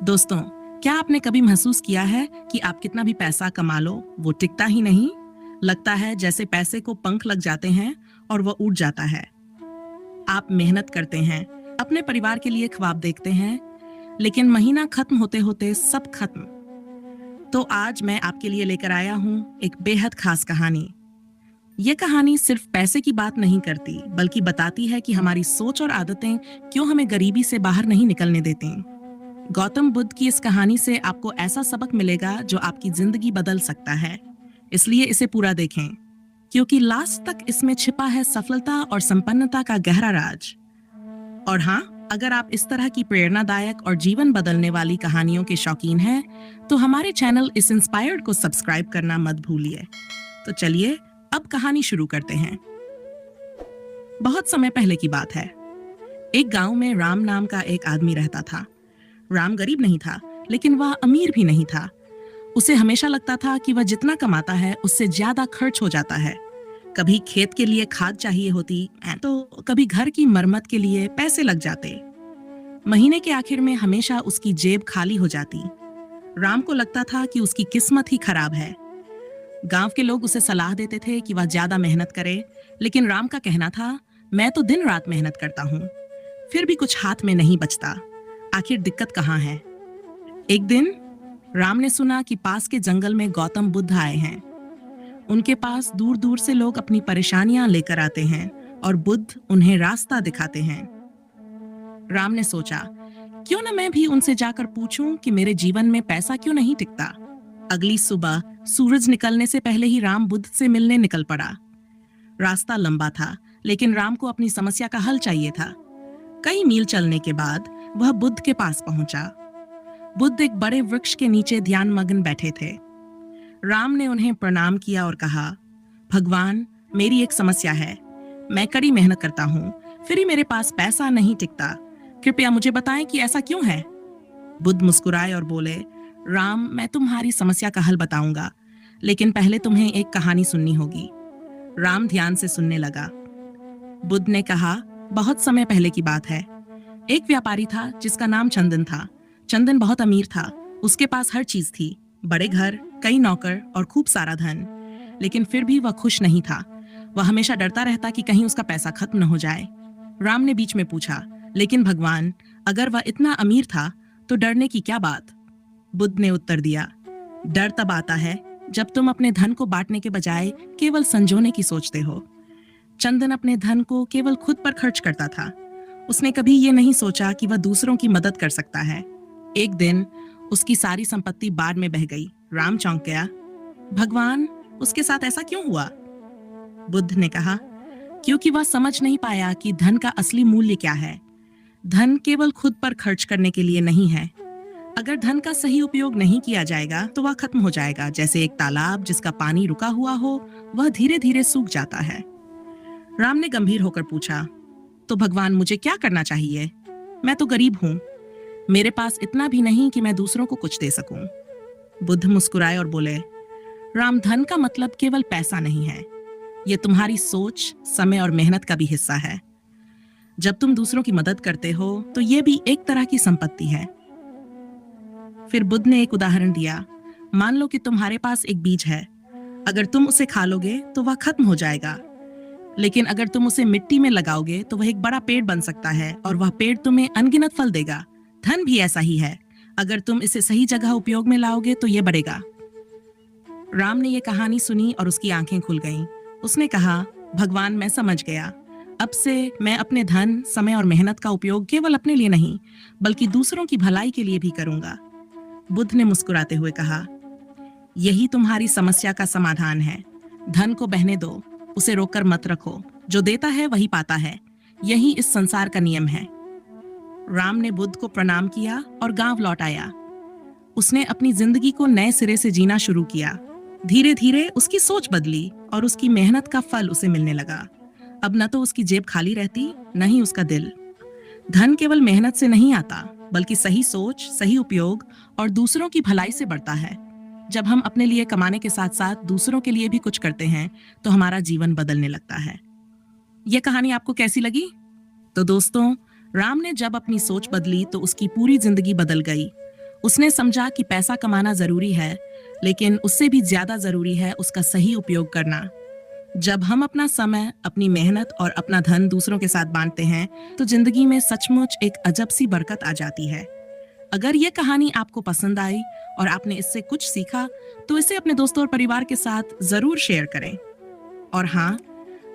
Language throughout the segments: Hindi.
दोस्तों, क्या आपने कभी महसूस किया है कि आप कितना भी पैसा कमा लो, वो टिकता ही नहीं? लगता है जैसे पैसे को पंख लग जाते हैं और वह उड़ जाता है। आप मेहनत करते हैं, अपने परिवार के लिए ख्वाब देखते हैं, लेकिन महीना खत्म होते-होते सब खत्म। तो आज मैं आपके लिए लेकर आया हूँ एक बेहद खास कहानी। ये कहानी सिर्फ पैसे की बात नहीं करती, बल्कि बताती है कि हमारी सोच और आदतें क्यों हमें गरीबी से बाहर नहीं निकलने देती। गौतम बुद्ध की इस कहानी से आपको ऐसा सबक मिलेगा जो आपकी जिंदगी बदल सकता है। इसलिए इसे पूरा देखें, क्योंकि लास्ट तक इसमें छिपा है सफलता और संपन्नता का गहरा राज। और हाँ, अगर आप इस तरह की प्रेरणादायक और जीवन बदलने वाली कहानियों के शौकीन हैं, तो हमारे चैनल इस इंस्पायर्ड को सब्सक्राइब करना मत भूलिए। तो चलिए अब कहानी शुरू करते हैं। बहुत समय पहले की बात है। एक गांव में राम नाम का एक आदमी रहता था। राम गरीब नहीं था, लेकिन वह अमीर भी नहीं था। उसे हमेशा लगता था कि वह जितना कमाता है उससे ज्यादा खर्च हो जाता है। कभी खेत के लिए खाद चाहिए होती तो कभी घर की मरम्मत के लिए पैसे लग जाते। महीने के आखिर में हमेशा उसकी जेब खाली हो जाती। राम को लगता था कि उसकी किस्मत ही खराब है। गांव के लोग उसे सलाह देते थे कि वह ज्यादा मेहनत करे, लेकिन राम का कहना था, मैं तो दिन रात मेहनत करता हूँ, फिर भी कुछ हाथ में नहीं बचता। आखिर दिक्कत कहाँ है? एक दिन राम ने सुना कि पास के जंगल में गौतम बुद्ध आए हैं। उनके पास दूर दूर से लोग अपनी परेशानियां लेकर आते हैं और बुद्ध उन्हें रास्ता दिखाते हैं। राम ने सोचा, क्यों न मैं भी उनसे जाकर पूछूं कि मेरे जीवन में पैसा क्यों नहीं टिकता। अगली सुबह सूरज निकलने से पहले ही राम बुद्ध से मिलने निकल पड़ा। रास्ता लंबा था, लेकिन राम को अपनी समस्या का हल चाहिए था। कई मील चलने के बाद वह बुद्ध के पास पहुंचा। बुद्ध एक बड़े वृक्ष के नीचे ध्यान मग्न बैठे थे। राम ने उन्हें प्रणाम किया और कहा, भगवान, मेरी एक समस्या है। मैं कड़ी मेहनत करता हूँ, फिर ही मेरे पास पैसा नहीं टिकता। कृपया मुझे बताएं कि ऐसा क्यों है। बुद्ध मुस्कुराए और बोले, राम, मैं तुम्हारी समस्या का हल बताऊंगा, लेकिन पहले तुम्हें एक कहानी सुननी होगी। राम ध्यान से सुनने लगा। बुद्ध ने कहा, बहुत समय पहले की बात है। एक व्यापारी था जिसका नाम चंदन था। चंदन बहुत अमीर था। उसके पास हर चीज थी, बड़े घर, कई नौकर और खूब सारा धन। लेकिन फिर भी वह खुश नहीं था। वह हमेशा डरता रहता कि कहीं उसका पैसा खत्म न हो जाए। राम ने बीच में पूछा, लेकिन भगवान, अगर वह इतना अमीर था तो डरने की क्या बात? बुद्ध ने उत्तर दिया, डर तब आता है जब तुम अपने धन को बांटने के बजाय केवल संजोने की सोचते हो। चंदन अपने धन को केवल खुद पर खर्च करता था। उसने कभी ये नहीं सोचा कि वह दूसरों की मदद कर सकता है। एक दिन उसकी सारी संपत्ति बाढ़ में बह गई। राम चौंक गया। भगवान, उसके साथ ऐसा क्यों हुआ? बुद्ध ने कहा, क्योंकि वह समझ नहीं पाया कि धन का असली मूल्य क्या है। धन केवल खुद पर खर्च करने के लिए नहीं है। अगर धन का सही उपयोग नहीं किया जाएगा तो वह खत्म हो जाएगा। जैसे एक तालाब जिसका पानी रुका हुआ हो, वह धीरे धीरे सूख जाता है। राम ने गंभीर होकर पूछा, तो भगवान, मुझे क्या करना चाहिए? मैं तो गरीब हूं, मेरे पास इतना भी नहीं कि मैं दूसरों को कुछ दे सकूं। बुद्ध मुस्कुराए और बोले, राम, धन का मतलब केवल पैसा नहीं है। यह तुम्हारी सोच, समय और मेहनत का भी हिस्सा है। जब तुम दूसरों की मदद करते हो तो यह भी एक तरह की संपत्ति है। फिर बुद्ध ने एक उदाहरण दिया। मान लो कि तुम्हारे पास एक बीज है। अगर तुम उसे खा लोगे तो वह खत्म हो जाएगा, लेकिन अगर तुम उसे मिट्टी में लगाओगे तो वह एक बड़ा पेड़ बन सकता है और वह पेड़ तुम्हें अनगिनत फल देगा। धन भी ऐसा ही है। अगर तुम इसे सही जगह उपयोग में लाओगे तो यह बढ़ेगा। राम ने यह कहानी सुनी और उसकी आंखें खुल गईं। उसने कहा, भगवान, मैं समझ गया। अब से मैं अपने धन, समय और मेहनत का उपयोग केवल अपने लिए नहीं, बल्कि दूसरों की भलाई के लिए भी करूंगा। बुद्ध ने मुस्कुराते हुए कहा, यही तुम्हारी समस्या का समाधान है। धन को बहने दो, उसे रोककर मत रखो। जो देता है वही पाता है। यही इस संसार का नियम है। राम ने बुद्ध को प्रणाम किया और गांव लौट आया। उसने अपनी जिंदगी को नए सिरे से जीना शुरू किया। धीरे धीरे उसकी सोच बदली और उसकी मेहनत का फल उसे मिलने लगा। अब न तो उसकी जेब खाली रहती, न ही उसका दिल। धन केवल मेहनत से नहीं आता, बल्कि सही सोच, सही उपयोग और दूसरों की भलाई से बढ़ता है। जब हम अपने लिए कमाने के साथ साथ दूसरों के लिए भी कुछ करते हैं तो हमारा जीवन बदलने लगता है। यह कहानी आपको कैसी लगी? तो दोस्तों, राम ने जब अपनी सोच बदली तो उसकी पूरी जिंदगी बदल गई। उसने समझा कि पैसा कमाना जरूरी है, लेकिन उससे भी ज्यादा जरूरी है उसका सही उपयोग करना। जब हम अपना समय, अपनी मेहनत और अपना धन दूसरों के साथ बांटते हैं, तो जिंदगी में सचमुच एक अजब सी बरकत आ जाती है। अगर ये कहानी आपको पसंद आई और आपने इससे कुछ सीखा, तो इसे अपने दोस्तों और परिवार के साथ जरूर शेयर करें। और हाँ,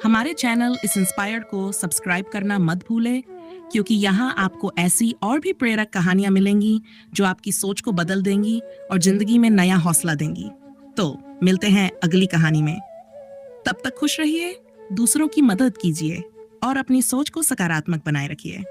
हमारे चैनल इस इंस्पायर्ड को सब्सक्राइब करना मत भूलें, क्योंकि यहाँ आपको ऐसी और भी प्रेरक कहानियां मिलेंगी जो आपकी सोच को बदल देंगी और जिंदगी में नया हौसला देंगी। तो मिलते हैं अगली कहानी में। तब तक खुश रहिए, दूसरों की मदद कीजिए और अपनी सोच को सकारात्मक बनाए रखिए।